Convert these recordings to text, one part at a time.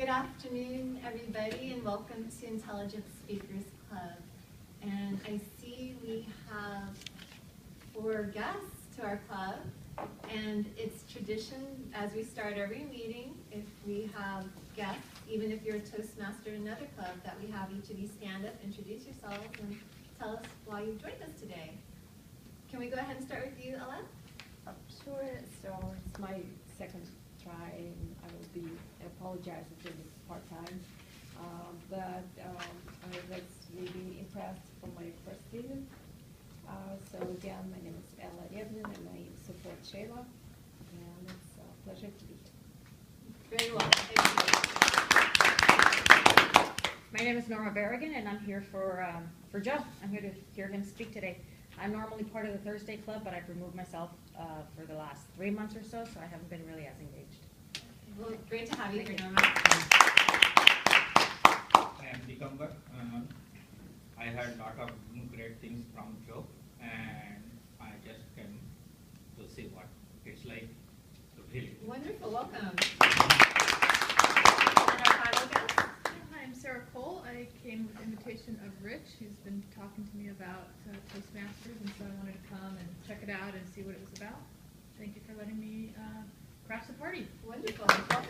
Good afternoon, everybody, and welcome to Intelligent Speakers Club. And I see we have 4 guests to our club, and it's tradition as we start every meeting, if we have guests, even if you're a Toastmaster in another club, that we have each of you stand up, introduce yourselves, and tell us why you've joined us today. Can we go ahead and start with you, Ellen? Sure. So it's my second try, and I apologize if it is part-time. But I was really impressed from my first visit. So again, my name is Ella Revnin, and I support Shayla, and it's a pleasure to be here. Very well. Thank you. My name is Norma Berrigan, and I'm here for Joe. I'm here to hear him speak today. I'm normally part of the Thursday Club, but I've removed myself for the last 3 months or so I haven't been really as engaged. Well, great to have you here, Norma. I am Dikambar. I heard a lot of great things from Joe, and I just came to see what it's like. Really. Wonderful, welcome. And our final guest? Hi, I'm Sarah Cole. I came with invitation of Rich, who's been talking to me about Toastmasters, and so I wanted to come and check it out and see what it was about. Thank you for letting me crash the party. Wonderful, welcome.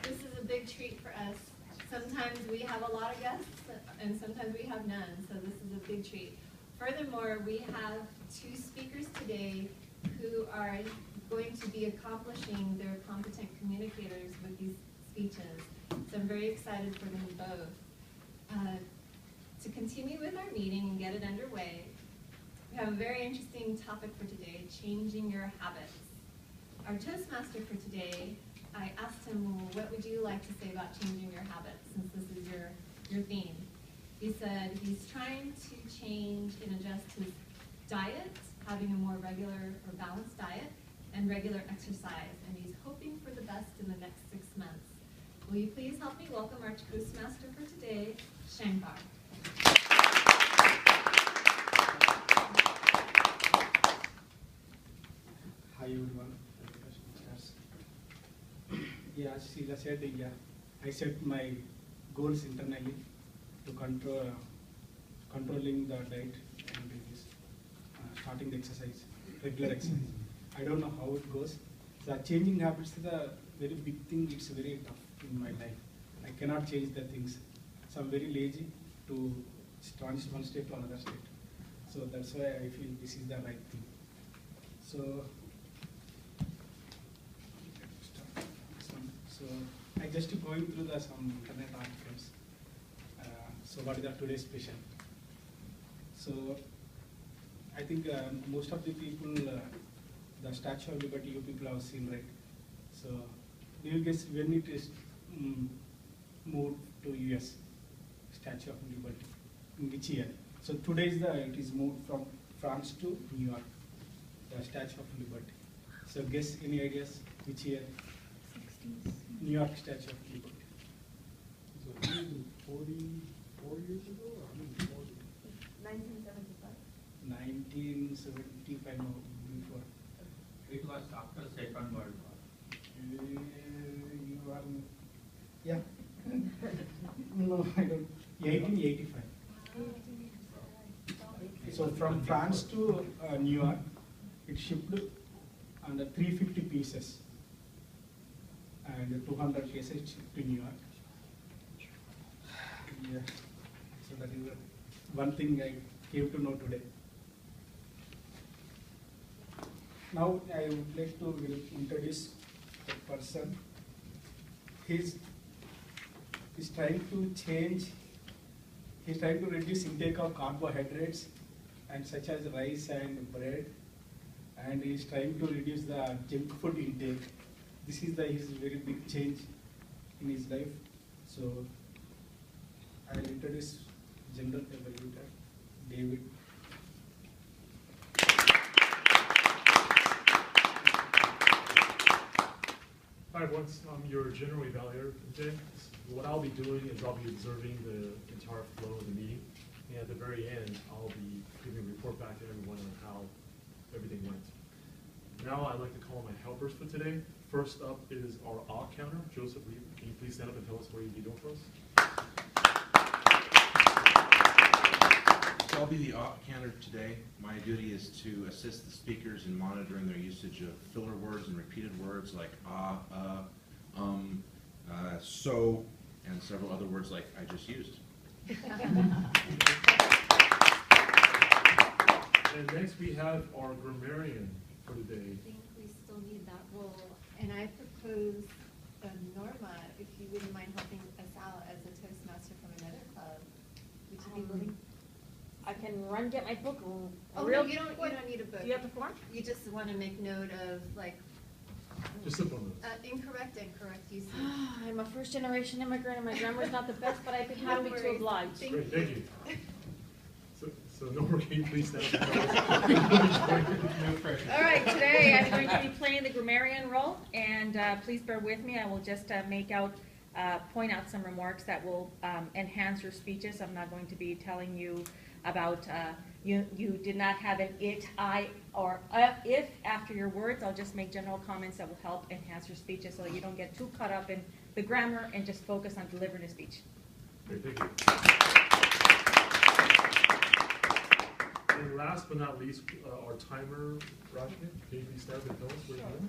This is a big treat for us. Sometimes we have a lot of guests, and sometimes we have none, so this is a big treat. Furthermore, we have 2 speakers today who are going to be accomplishing their competent communicators with these speeches. So I'm very excited for them both. To continue with our meeting and get it underway, we have a very interesting topic for today, changing your habits. Our Toastmaster for today, I asked him, well, what would you like to say about changing your habits, since this is your theme? He said he's trying to change and adjust his diet, having a more regular or balanced diet, and regular exercise, and he's hoping for the best in the next 6 months. Will you please help me welcome our Toastmaster for today, Shankar. Hi everyone. Yeah, as Sheila said, I set my goals internally to controlling the diet and this, starting the exercise, regular exercise. I don't know how it goes. The changing habits is a very big thing. It's very tough in my life. I cannot change the things. So I'm very lazy to transition one state to another state. So that's why I feel this is the right thing. So I just going through some internet articles. So what is the today's special? So I think most of the people, the Statue of Liberty, you people have seen, right? So do you guess when it is moved to US, Statue of Liberty, in which year? So today it is moved from France to New York, the Statue of Liberty. So guess any ideas which year? 60s. New York Statue of Liberty. So 44 years ago, or 1975. 1975, no, before. It was after Second World War. You are, yeah. No, I don't. 1885. So from France to New York, it shipped under 350 pieces and 200 cases shipped to New York. Yeah. So that is one thing I came to know today. Now I would like to introduce the person. He's trying to change. He's trying to reduce intake of carbohydrates and such as rice and bread, and he's trying to reduce the junk food intake. This is his very big change in his life. So I will introduce General Evaluator David. Hi everyone, I'm your General Evaluator today. What I'll be doing is I'll be observing the entire flow of the meeting, and at the very end I'll be giving a report back to everyone on how everything went. Now I'd like to call on my helpers for today. First up is our ah counter, Joseph Lee. Can you please stand up and tell us what you'll be doing for us? So I'll be the op counter today. My duty is to assist the speakers in monitoring their usage of filler words and repeated words like so, and several other words like I just used. And next we have our grammarian for the day. I think we still need that role, and I propose Norma, if you wouldn't mind helping us out as a Toastmaster from another club. Would you be willing? I can run, get my book. Oh, real no, you don't quick. need a book. Do you have the form? You just want to make note of like Just simple notes. incorrect usage. I'm a first generation immigrant and my grammar's not the best, but I'd be happy to worries. oblige. Great, thank you. So Norma, can you please stand up and tell us? No pressure. All right, today I'm going to be playing the grammarian role, and please bear with me. I will just point out some remarks that will enhance your speeches. I'm not going to be telling you about you did not have an it, I, or if after your words. I'll just make general comments that will help enhance your speeches so that you don't get too caught up in the grammar and just focus on delivering a speech. Great, thank you. And last but not least, our timer, Rajni, can you please stand up and tell us what you're doing?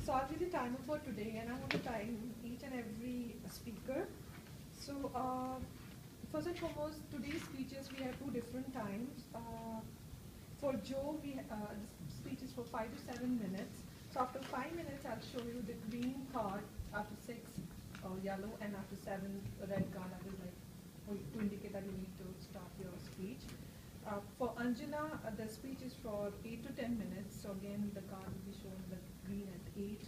So I'll be the timer for today, and I want to time each and every speaker. So first and foremost, today's speeches we have 2 different times. For Joe, the speech is for 5 to 7 minutes. So after 5 minutes, I'll show you the green card. After 6, yellow, and after 7, red card. That is like to indicate that you need to start your speech. For Anjana, the speech is for 8 to 10 minutes. So again, the card will be shown the green at 8,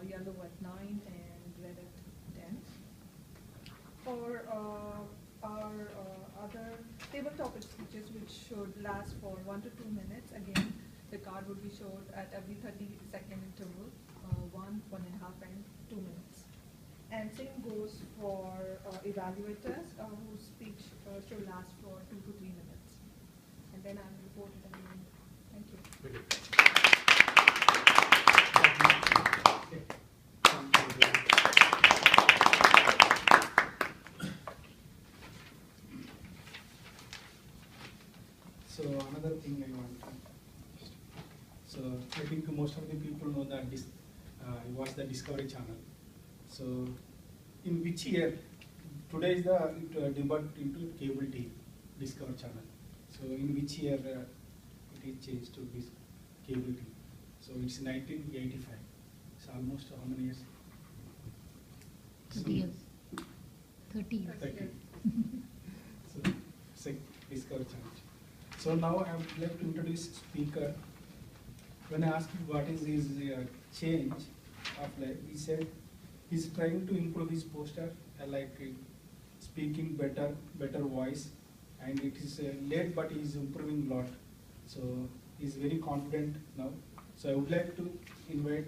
yellow at 9, and red at 10. For our other table topic speeches, which should last for 1 to 2 minutes, again, the card would be shown at every 30-second interval, 1, 1.5, and 2 minutes. And same goes for evaluators, whose speech should last for 2 to 3 minutes. And then I'll report it again. Thank you. Thank you. So another thing I want to, so I think most of the people know that this, you watch the Discovery Channel. So in which year, today is the debut into cable TV, Discovery Channel. So in which year it is changed to this cable TV? So it's 1985. It's almost how many years? 30 years. 30 years. 30. So it's a Discovery Channel. So now I would like to introduce speaker. When I asked him what is his change of life, he said he's trying to improve his posture, speaking better voice, and it is late, but he is improving a lot. So he's very confident now. So I would like to invite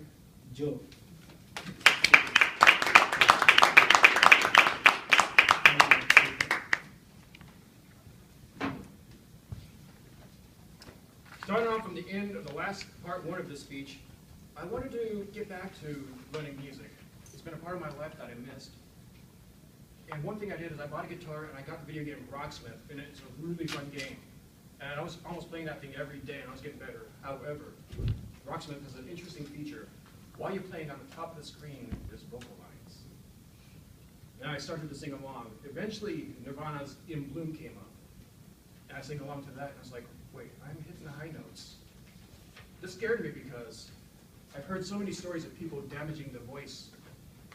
Joe. Starting off from the end of the last part 1 of this speech, I wanted to get back to learning music. It's been a part of my life that I missed. And one thing I did is I bought a guitar and I got the video game Rocksmith, and it's a really fun game. And I was almost playing that thing every day, and I was getting better. However, Rocksmith has an interesting feature. While you're playing, on the top of the screen, there's vocal lines. And I started to sing along. Eventually, Nirvana's In Bloom came up. And I sang along to that, and I was like, wait, I'm hitting the high notes. This scared me because I've heard so many stories of people damaging the voice,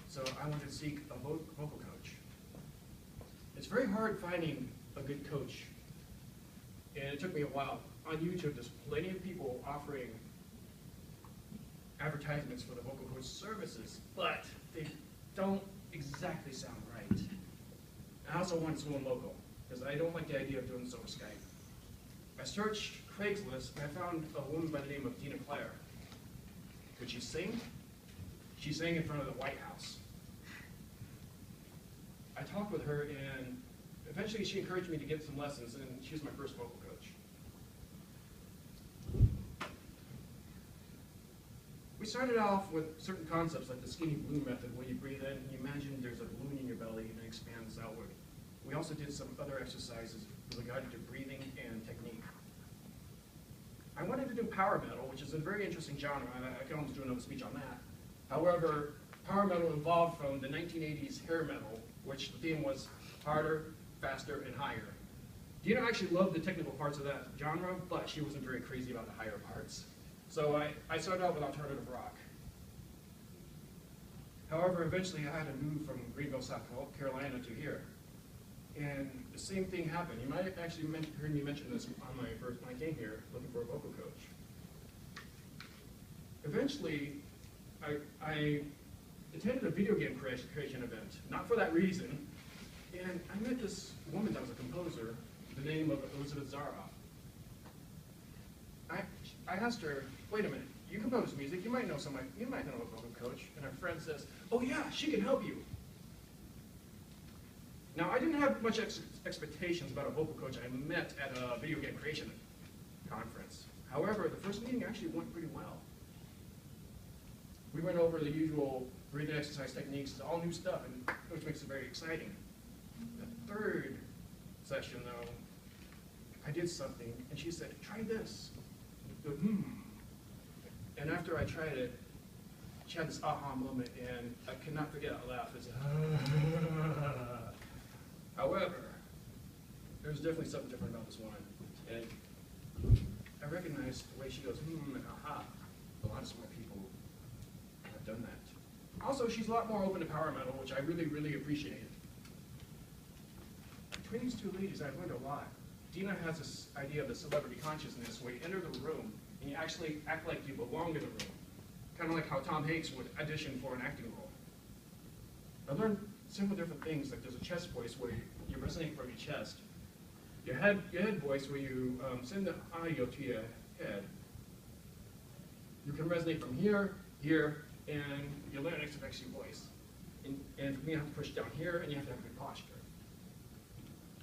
so I wanted to seek a vocal coach. It's very hard finding a good coach, and it took me a while. On YouTube, there's plenty of people offering advertisements for the vocal coach services, but they don't exactly sound right. I also wanted someone local, because I don't like the idea of doing this over Skype. I searched Craigslist, and I found a woman by the name of Dina Clare. Could she sing? She sang in front of the White House. I talked with her, and eventually she encouraged me to get some lessons, and she was my first vocal coach. We started off with certain concepts like the skinny balloon method, where you breathe in and you imagine there's a balloon in your belly and it expands outward. We also did some other exercises regarding to breathing and technique. I wanted to do power metal, which is a very interesting genre, and I can almost do another speech on that. However, power metal evolved from the 1980s hair metal, which the theme was harder, faster, and higher. Dina actually loved the technical parts of that genre, but she wasn't very crazy about the higher parts. So I started out with alternative rock. However, eventually I had to move from Greenville, South Carolina to here. And the same thing happened. You might have actually heard me mention this on my first, when I came here, looking for a vocal coach. Eventually, I attended a video game creation event, not for that reason, and I met this woman that was a composer, the name of Elizabeth Zaroff. I asked her, wait a minute, you compose music, you might know a vocal coach, and her friend says, oh yeah, she can help you. Now, I didn't have much expectations about a vocal coach I met at a video game creation conference. However, the first meeting actually went pretty well. We went over the usual breathing exercise techniques, all new stuff, and which makes it very exciting. The third session, though, I did something, and she said, try this. And after I tried it, she had this aha moment, and I cannot forget how laugh. It's However, there's definitely something different about this woman. And I recognized the way she goes, and aha. A lot of smart people have done that. Also, she's a lot more open to power metal, which I really, really appreciated. Between these two ladies, I've learned a lot. Dina has this idea of the celebrity consciousness, where you enter the room and you actually act like you belong in the room. Kind of like how Tom Hanks would audition for an acting role. I learned several different things, like there's a chest voice where you resonate from your chest. Your head voice where you send the audio to your head. You can resonate from here, here, and your larynx affects your voice. And for me, you have to push down here, and you have to have good posture.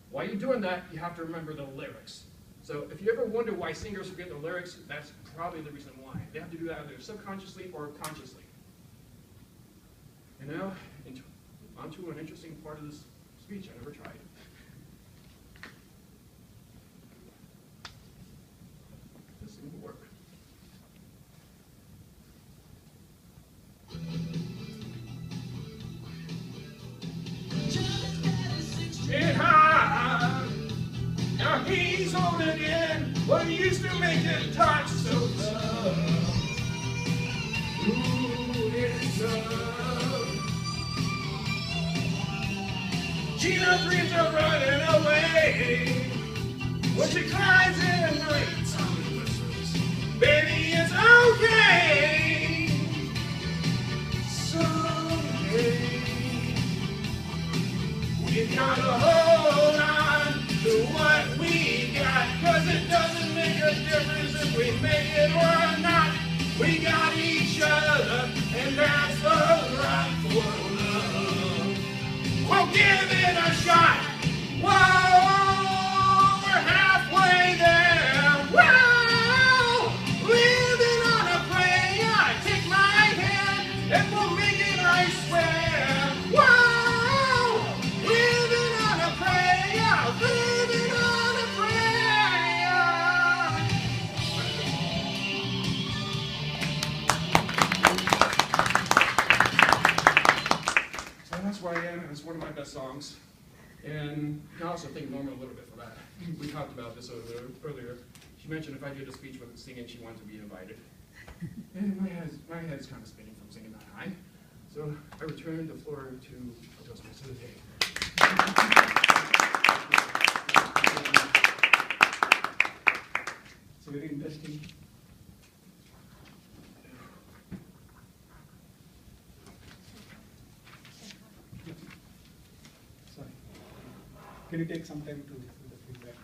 While you're doing that, you have to remember the lyrics. So if you ever wonder why singers forget the lyrics, that's probably the reason why. They have to do that either subconsciously or consciously. And now, onto an interesting part of this speech I never tried. This seems to work. Get high. Now he's on again. What used to make it touch so tough. Ooh, it's tough. Gina dreams of running away. When she cries in the night, Tommy whispers, baby, it's okay. Someday we gotta hold on to what we got, 'cause it doesn't make a difference if we make it or not. We got each other, and that's the right for love. We'll give it a shot. Whoa, we're halfway there. Whoa, living on a prayer. Take my hand, and we'll make it, I swear. Whoa, living on a prayer. Living on a prayer. So that's where I am, and it's one of my best songs. And I also thank Norma a little bit for that. We talked about this earlier. She mentioned if I did a speech with singing, she wanted to be invited. And my head's kind of spinning from singing that high. So I return the floor to Toastmaster of the day. It's very interesting. Sorry. Can you take some time to do the feedback?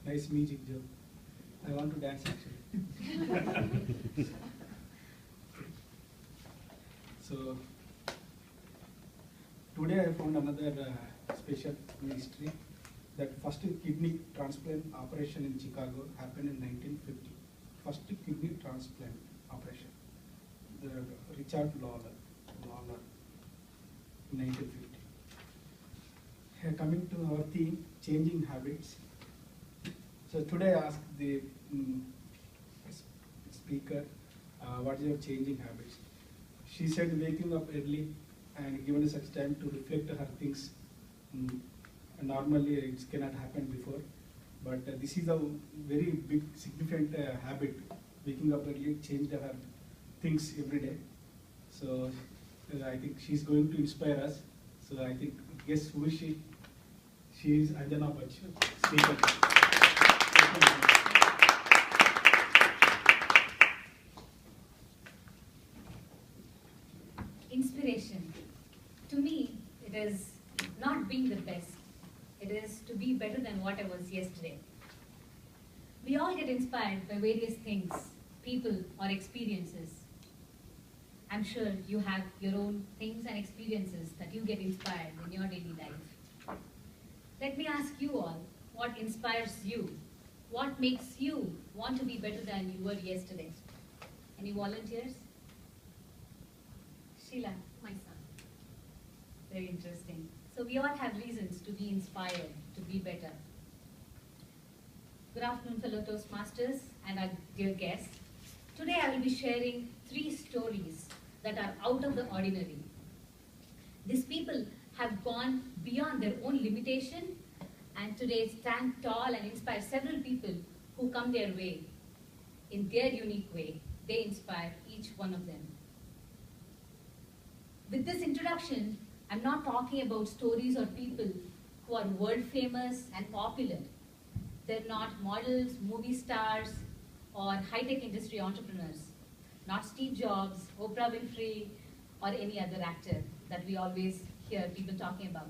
nice music, Joe. I want to dance actually. So today I found another special mystery that first kidney transplant operation in Chicago happened in 1950. First kidney transplant operation. The Richard Lawler, in 1950. Here coming to our theme, changing habits. So today I asked the speaker, what is your changing habits? She said waking up early and given such time to reflect her things. Normally it cannot happen before, but this is a very big significant habit. Waking up early changed her things every day. So I think she's going to inspire us. So I think, guess who is she? She is Anjana Bachchan, speaker. Inspiration. To me, it is not being the best. It is to be better than what I was yesterday. We all get inspired by various things, people or experiences. I'm sure you have your own things and experiences that you get inspired in your daily life. Let me ask you all, what inspires you? What makes you want to be better than you were yesterday? Any volunteers? Sheila, my son. Very interesting. So we all have reasons to be inspired, to be better. Good afternoon, fellow Toastmasters and our dear guests. Today I will be sharing 3 stories that are out of the ordinary. These people have gone beyond their own limitation and today stand tall and inspire several people who come their way. In their unique way, they inspire each one of them. With this introduction, I'm not talking about stories or people who are world famous and popular. They're not models, movie stars, or high-tech industry entrepreneurs. Not Steve Jobs, Oprah Winfrey, or any other actor that we always hear people talking about.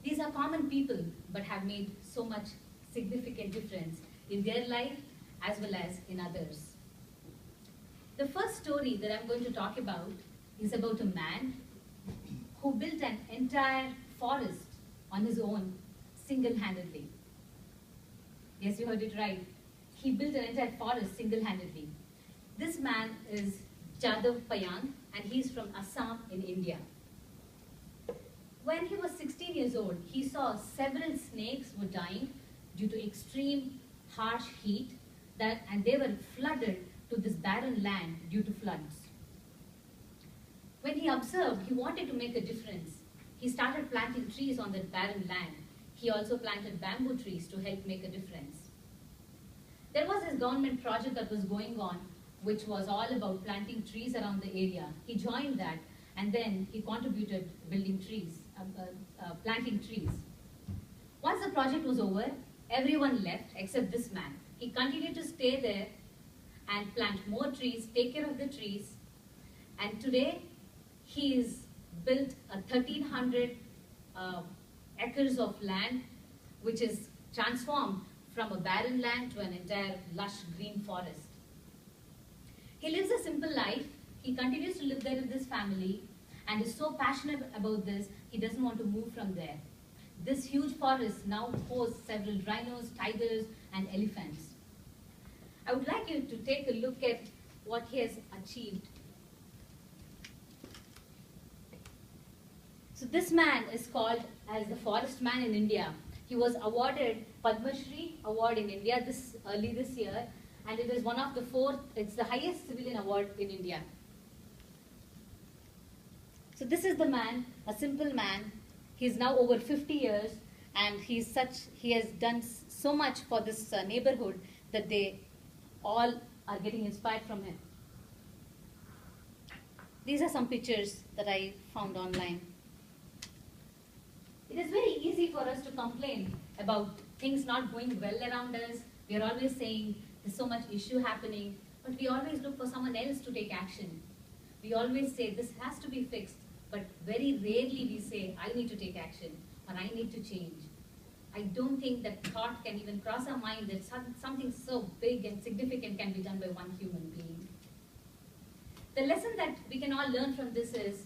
These are common people, but have made so much significant difference in their life as well as in others. The first story that I'm going to talk about is about a man who built an entire forest on his own, single-handedly. Yes, you heard it right. He built an entire forest single-handedly. This man is Jadav Payang, and he's from Assam in India. When he was 16 years old, he saw several snakes were dying due to extreme harsh heat, and they were flooded to this barren land due to floods. When he observed, he wanted to make a difference. He started planting trees on that barren land. He also planted bamboo trees to help make a difference. There was this government project that was going on, which was all about planting trees around the area. He joined that, and then he contributed building trees, planting trees. Once the project was over, everyone left except this man. He continued to stay there and plant more trees, take care of the trees, and today he has built a 1,300 acres of land, which is transformed from a barren land to an entire lush green forest. He lives a simple life. He continues to live there with his family and is so passionate about this, he doesn't want to move from there. This huge forest now hosts several rhinos, tigers, and elephants. I would like you to take a look at what he has achieved. So this man is called as the forest man in India. He was awarded Padma Shri award in India early this year, and it is one of the 4th, it's the highest civilian award in India. So this is the man, a simple man. He's now over 50 years, and he has done so much for this neighborhood that they all are getting inspired from him. These are some pictures that I found online. It is very easy for us to complain about things not going well around us. We are always saying there's so much issue happening, but we always look for someone else to take action. We always say this has to be fixed, but very rarely we say I need to take action or I need to change. I don't think that thought can even cross our mind that something so big and significant can be done by one human being. The lesson that we can all learn from this is,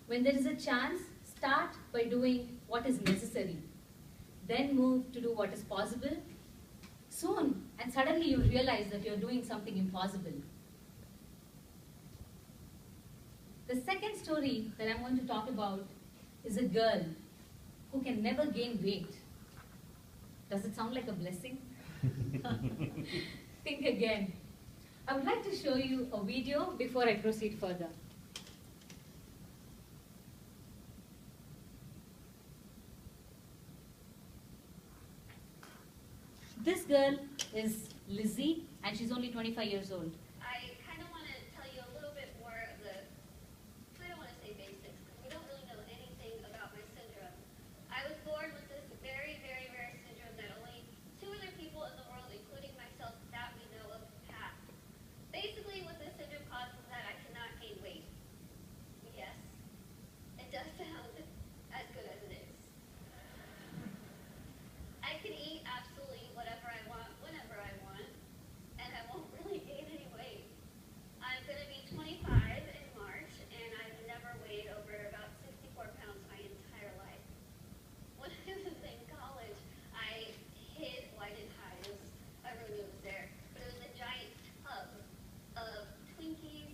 when there is a chance, start by doing what is necessary. Then move to do what is possible. Soon, and suddenly you realize that you're doing something impossible. The second story that I'm going to talk about is a girl who can never gain weight. Does it sound like a blessing? Think again. I would like to show you a video before I proceed further. This girl is Lizzie, and she's only 25 years old. I kind of want to tell you a little bit more of the, I don't want to say basics, because we don't really know anything about my syndrome. I was born with this very, very rare syndrome that only 2 other people in the world, including myself, that we know of, have. Basically, what this syndrome causes is that I cannot gain weight. Yes, it does sound as good as it is. I can eat absolutely whatever I want, whenever I want, and I won't really gain any weight. I'm going to be 25 in March, and I've never weighed over about 64 pounds my entire life. When I was in college, I hid, well, I didn't hide, everyone knew it was there, but it was a giant tub of Twinkies,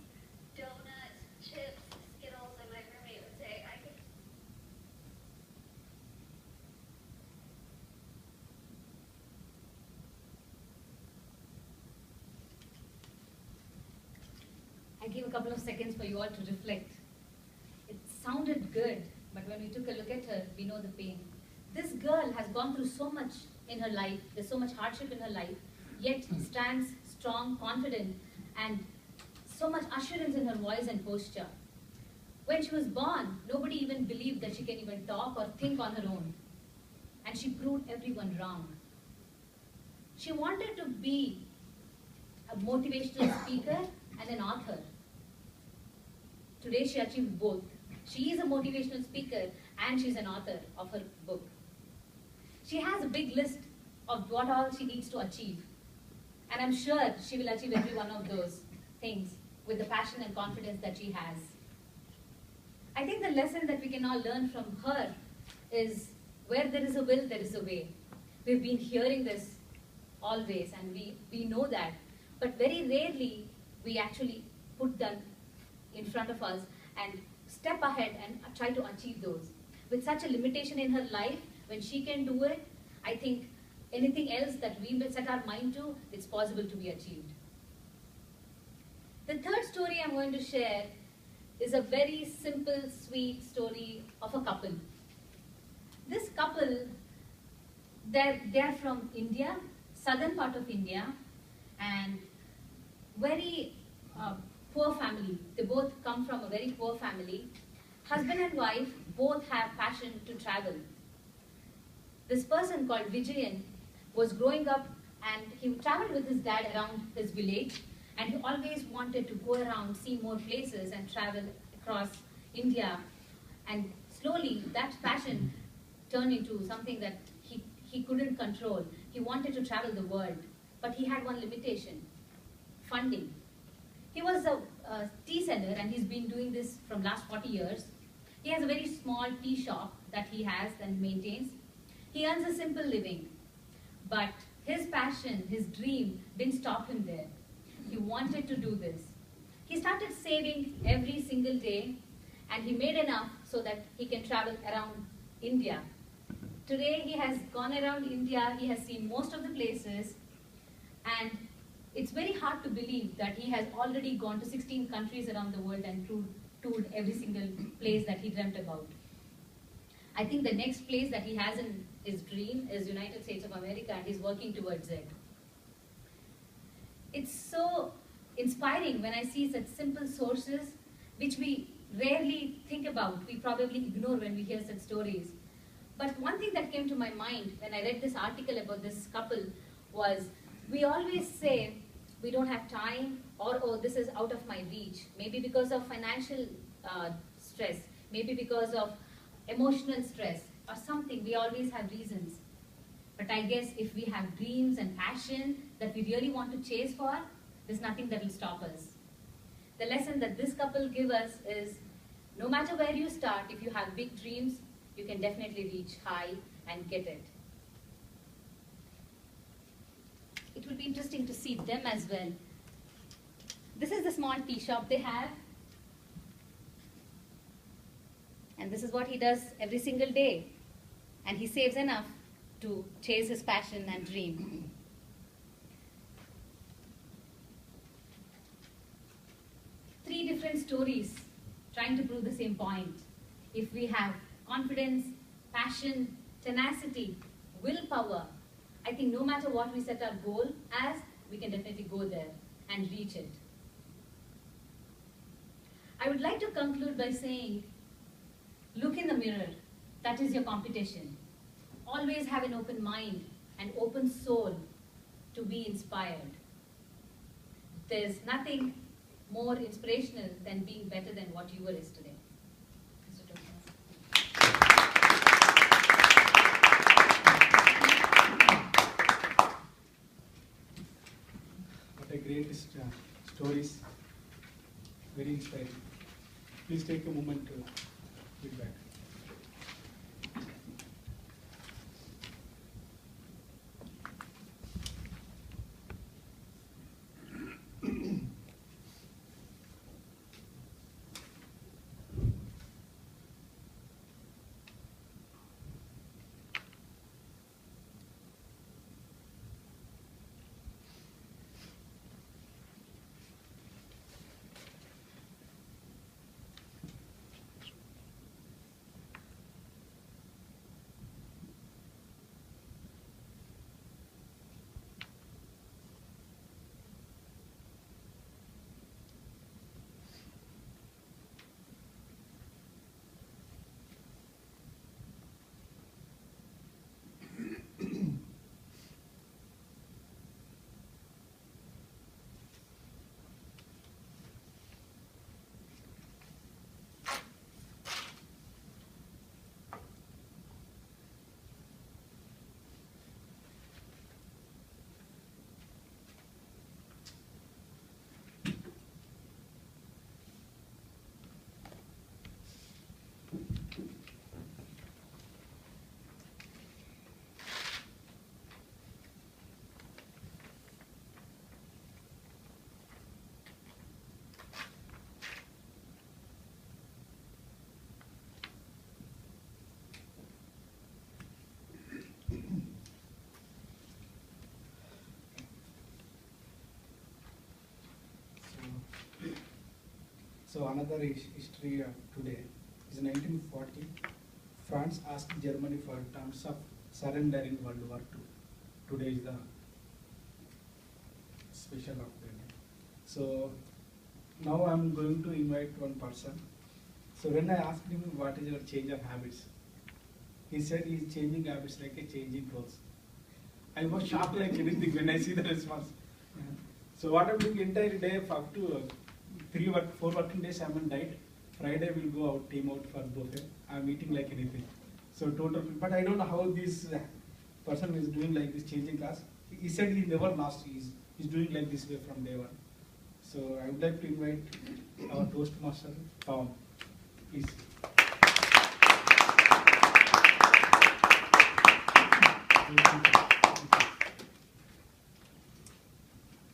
donuts, chips, Skittles, and my roommate would say, I could I give a couple of seconds for you all to reflect. It sounded good, but when we took a look at her, we know the pain. This girl has gone through so much in her life, there's so much hardship in her life, yet stands strong, confident, and so much assurance in her voice and posture. When she was born, nobody even believed that she can even talk or think on her own. And she proved everyone wrong. She wanted to be a motivational speaker and an author. Today she achieved both. She is a motivational speaker and she's an author of her book. She has a big list of what all she needs to achieve. And I'm sure she will achieve every one of those things with the passion and confidence that she has. I think the lesson that we can all learn from her is, where there is a will, there is a way. We've been hearing this always, and we know that. But very rarely we actually put them in front of us and step ahead and try to achieve those. With such a limitation in her life, when she can do it, I think anything else that we set our mind to, it's possible to be achieved. The third story I'm going to share is a very simple, sweet story of a couple. This couple, they're from India, southern part of India, and very poor family. They both come from a very poor family. Husband and wife both have passion to travel. This person called Vijayan was growing up, and he traveled with his dad around his village, and he always wanted to go around, see more places, and travel across India. And slowly that passion turned into something that he couldn't control. He wanted to travel the world, but he had one limitation: funding. He was a tea seller, and he's been doing this from last 40 years. He has a very small tea shop that he has and maintains. He earns a simple living, but his passion, his dream didn't stop him there. He wanted to do this. He started saving every single day, and he made enough so that he can travel around India. Today he has gone around India, he has seen most of the places, and it's very hard to believe that he has already gone to 16 countries around the world and toured every single place that he dreamt about. I think the next place that he has in his dream is United States of America, and he's working towards it. It's so inspiring when I see such simple sources which we rarely think about. We probably ignore when we hear such stories. But one thing that came to my mind when I read this article about this couple was, we always say we don't have time, or oh, this is out of my reach. Maybe because of financial stress, maybe because of emotional stress or something. We always have reasons. But I guess if we have dreams and passion that we really want to chase for, there's nothing that will stop us. The lesson that this couple give us is, no matter where you start, if you have big dreams, you can definitely reach high and get it. It will be interesting to see them as well. This is the small tea shop they have. And this is what he does every single day. And he saves enough to chase his passion and dream. Three different stories trying to prove the same point. If we have confidence, passion, tenacity, willpower, I think no matter what we set our goal as, we can definitely go there and reach it. I would like to conclude by saying, look in the mirror. That is your competition. Always have an open mind and open soul to be inspired. There's nothing more inspirational than being better than what you were yesterday. Mr. Tomas. What a great stories, very inspiring. Please take a moment to feedback. So another history today is 1940. France asked Germany for terms of surrender in World War II. Today is the special of the day. So now I am going to invite one person. So when I asked him what is your change of habits, he said he is changing habits like a changing clothes. I was shocked like anything when I see the response. So what I'm doing entire day up to 4 working days I'm on diet. Friday we'll go out, team out for buffet. I'm eating like anything. So total, but I don't know how this person is doing like this changing class. He said he never lost. He's doing like this way from day one. So I would like to invite our Toastmaster, Tom. Please.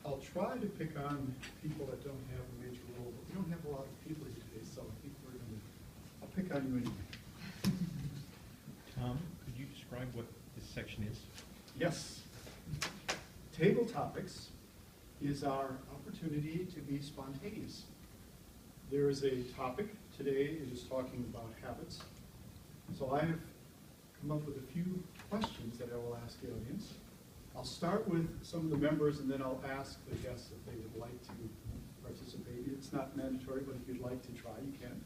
I'll try to pick on people that don't have a major role, but we don't have a lot of people here today, so I think I'll pick on you anyway. Tom, could you describe what this section is? Yes. Table topics is our opportunity to be spontaneous. There is a topic today, it is talking about habits. So I have come up with a few questions that I will ask the audience. I'll start with some of the members and then I'll ask the guests if they would like to participate. It's not mandatory, but if you'd like to try, you can.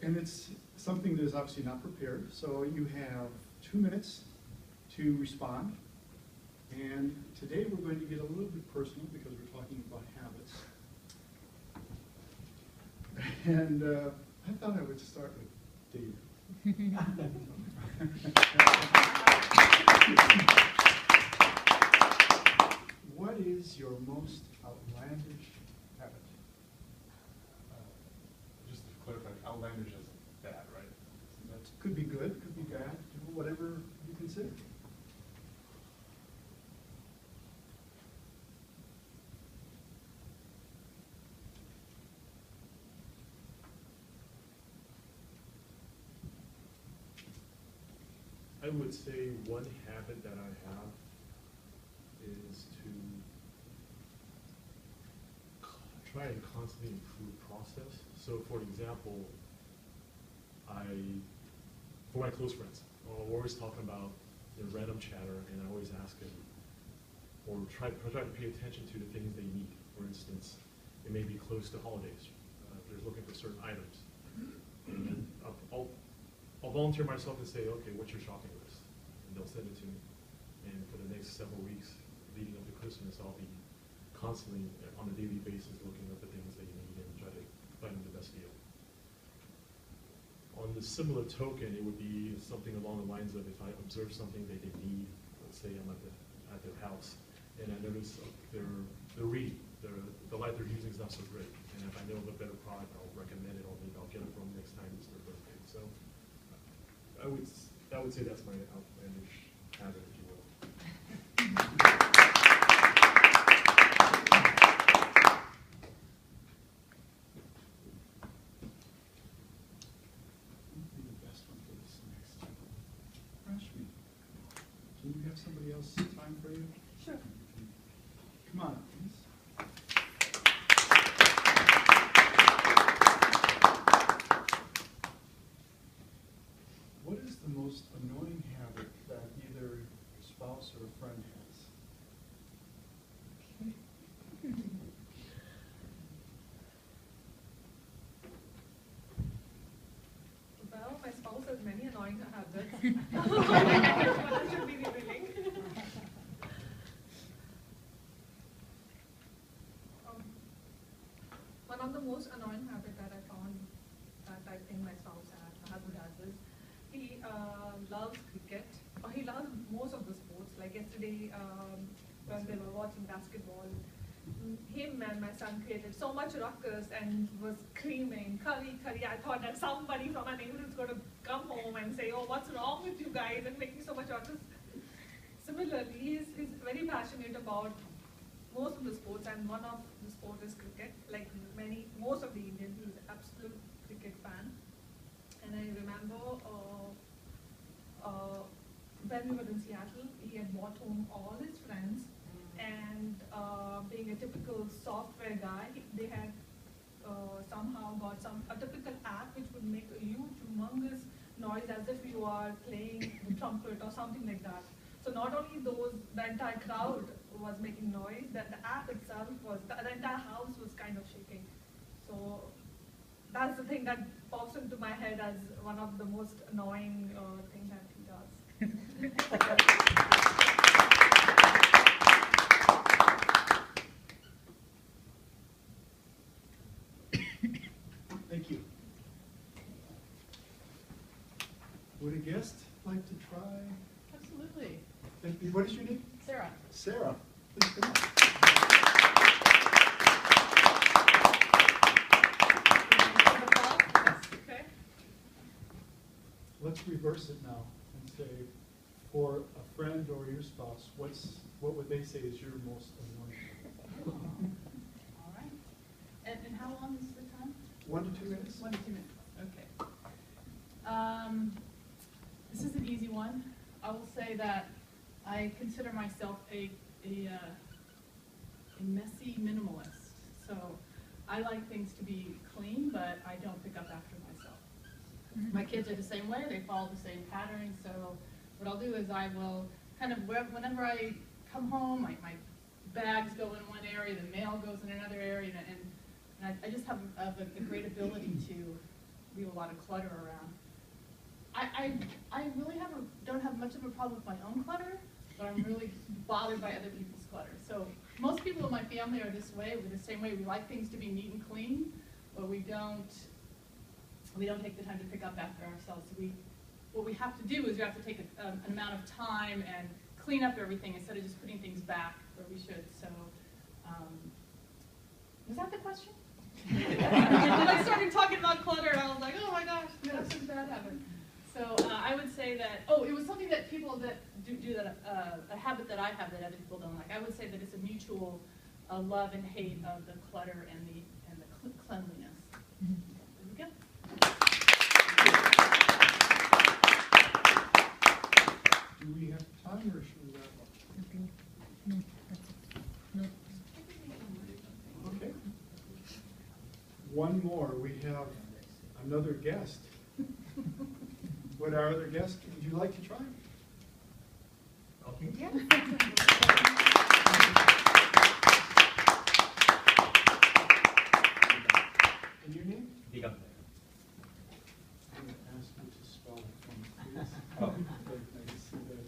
And it's something that is obviously not prepared, so you have 2 minutes to respond. And today we're going to get a little bit personal because we're talking about habits. And I thought I would start with Dave. would say one habit that I have is to try and constantly improve process. So for example, for my close friends, we're always talking about random chatter, and I always ask them, or try to pay attention to the things they need. For instance, it may be close to holidays. They're looking for certain items. And then I'll volunteer myself and say, okay, what's your shopping list? And they'll send it to me. And for the next several weeks leading up to Christmas, I'll be constantly on a daily basis looking at the things they need and try to find them the best deal. On the similar token, it would be something along the lines of if I observe something that they need, let's say I'm at their house, and I notice they're reading, the light they're using is not so great, and if I know of a better product, I'll recommend it, or maybe I'll get it from next time it's their birthday. So I would say that's my outlandish habit, if you will. Do we have somebody else time for you? Sure. Come on, please. What is the most annoying habit that either your spouse or a friend has? Well, my spouse has many annoying habits. But I should be revealing. One of the most annoying habits that I found that I think my spouse has is he loves cricket, or he loves most of the sports. Like yesterday, when they were watching basketball, him and my son created so much ruckus and was screaming, "Curry, curry." I thought that somebody from our neighborhood is going to come home and say, "Oh, what's wrong with you guys?" and making so much ruckus. Similarly, he's very passionate about most of the sports, and one of the sport is cricket. Like most of the Indians, he's an absolute cricket fan. And I remember when we were in Seattle, he had brought home all his friends, and being a typical software guy, they had somehow got a typical app which would make a huge, humongous noise as if you are playing the trumpet or something like that. So not only the entire crowd was making noise, that the app itself the entire house was kind of shaking. So that's the thing that pops into my head as one of the most annoying things that he does. Thank you. Would a guest like to try? Absolutely. Thank you. What is your name? Sarah. Sarah. Please come on. Okay. Let's reverse it now and say, for a friend or your spouse, what would they say is your most annoying? All right. And how long is the time? 1 to 2 minutes. 1 to 2 minutes. Okay. This is an easy one. I will say that I consider myself a messy minimalist. So I like things to be clean, but I don't pick up after myself. My kids are the same way. They follow the same pattern. So what I'll do is I will kind of, whenever I come home, my bags go in one area, the mail goes in another area, and I just have a great ability to leave a lot of clutter around. I really don't have much of a problem with my own clutter, but I'm really bothered by other people's clutter. So most people in my family are this way. We're the same way. We like things to be neat and clean, but we don't take the time to pick up after ourselves. So what we have to do is we have to take an amount of time and clean up everything instead of just putting things back where we should. So was that the question? I started talking about clutter, and I was like, oh my gosh, that's such a bad habit. So I would say that, it was something that people that do that, a habit that I have that other people don't like. I would say that it's a mutual love and hate of the clutter and the cleanliness. There we go. or should we wrap up? Nothing. No, that's it. No. Okay. One more, we have another guest. Would our other guest, would you like to try? Okay. And your name? Digam. I'm going to ask you to spell it for me, please. Oh. I can see that.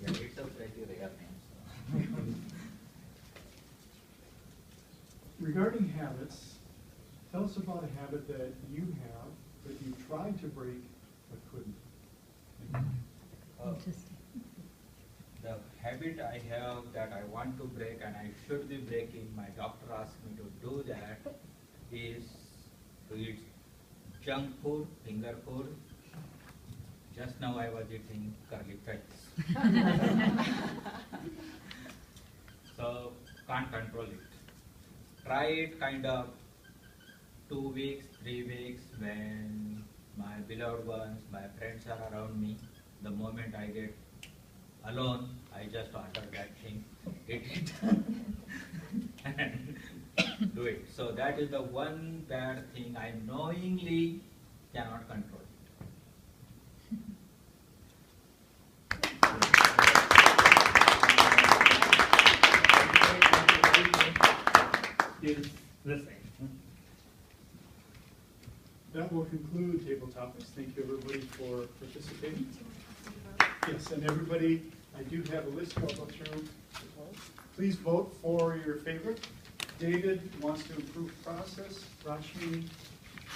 Yeah, it's a pretty rare name. Regarding habits, tell us about a habit that you have that you tried to break but couldn't. Interesting. The habit I have that I want to break and I should be breaking, my doctor asked me to do that, is to eat junk food, finger food. Just now I was eating curly fries. So can't control it. Try it kind of 2 weeks, 3 weeks when my beloved ones, my friends are around me. The moment I get alone, I just order that thing, eat it, and do it. So that is the one bad thing I knowingly cannot control. Still the same. That will conclude table topics. Thank you everybody for participating. Yes, and everybody, I do have a list I'll go through. Please vote for your favorite. David wants to improve process. Rashmi,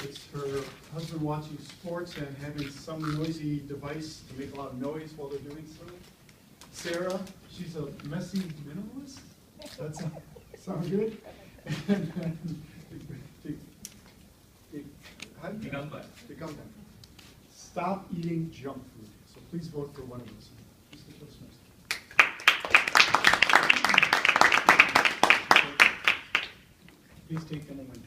it's her husband watching sports and having some noisy device to make a lot of noise while they're doing so. Sarah, she's a messy minimalist. That sounds good. And then, how do you- Digamba. Stop eating junk food. So please vote for one of those. Mr. Toastmaster. Please take a moment.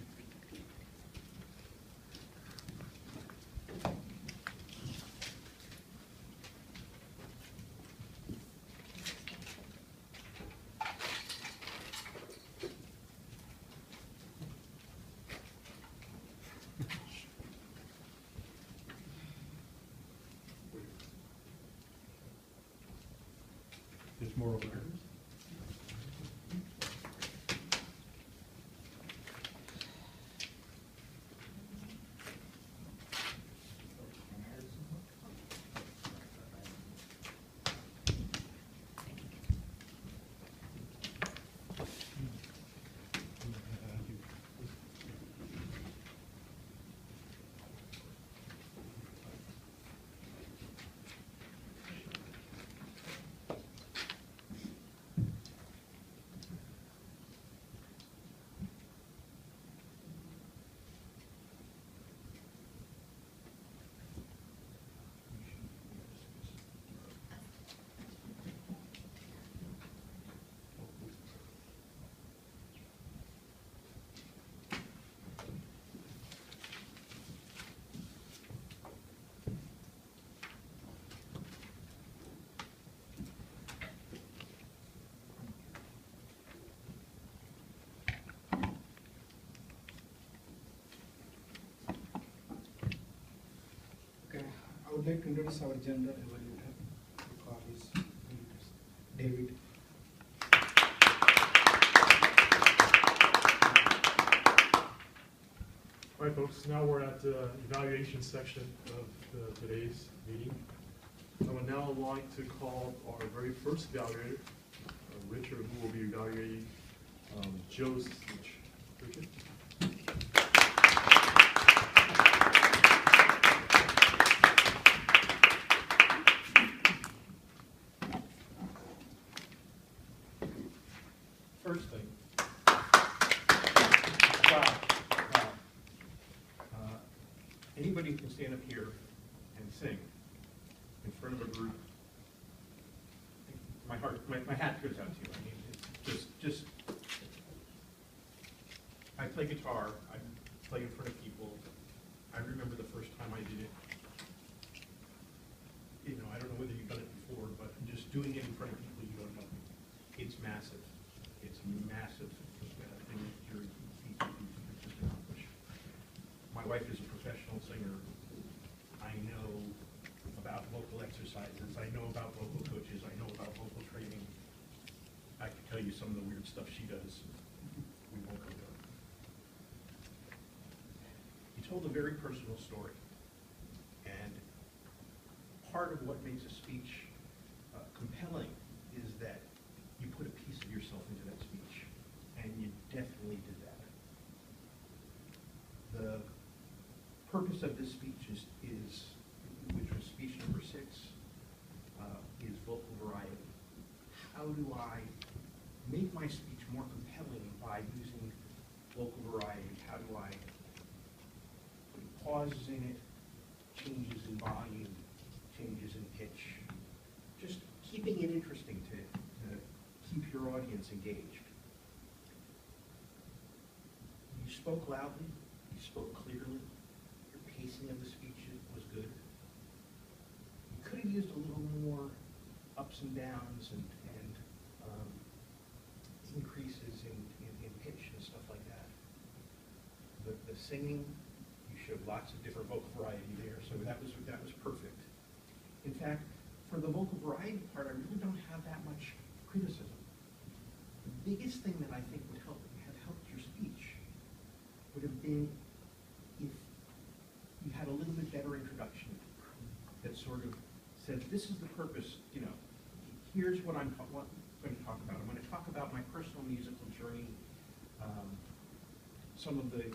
There's more over here. Okay, I would like to introduce our gender evaluator. We call his David. All right, folks, now we're at the evaluation section of today's meeting. I would now like to call our very first evaluator, Richard, who will be evaluating Joe's speech. Richard? First thing. Wow. Anybody who can stand up here and sing in front of a group, my hat goes out to you. I mean, it's just, I play guitar, I play in front of people, wife is a professional singer. I know about vocal exercises. I know about vocal coaches. I know about vocal training. I can tell you some of the weird stuff she does. We won't go there. You told a very personal story. And part of what makes a speech compelling is that you put a piece of yourself into that speech. And you definitely did that. The purpose of this speech is which was speech number 6, is vocal variety. How do I make my speech more compelling by using vocal variety? How do I put pauses in it, changes in volume, changes in pitch? Just keeping it interesting to keep your audience engaged. You spoke loudly, you spoke clearly, your pacing of the speech was good. You could have used a little more ups and downs and increases in pitch and stuff like that. The singing, you showed lots of different vocal variety there, so that was perfect. In fact, for the vocal variety part, I really don't have that much criticism. The biggest thing that I think would have helped your speech would have been if you had a little bit better introduction that sort of says, this is the purpose, here's what I'm going to talk about. I'm going to talk about my personal musical journey, some of the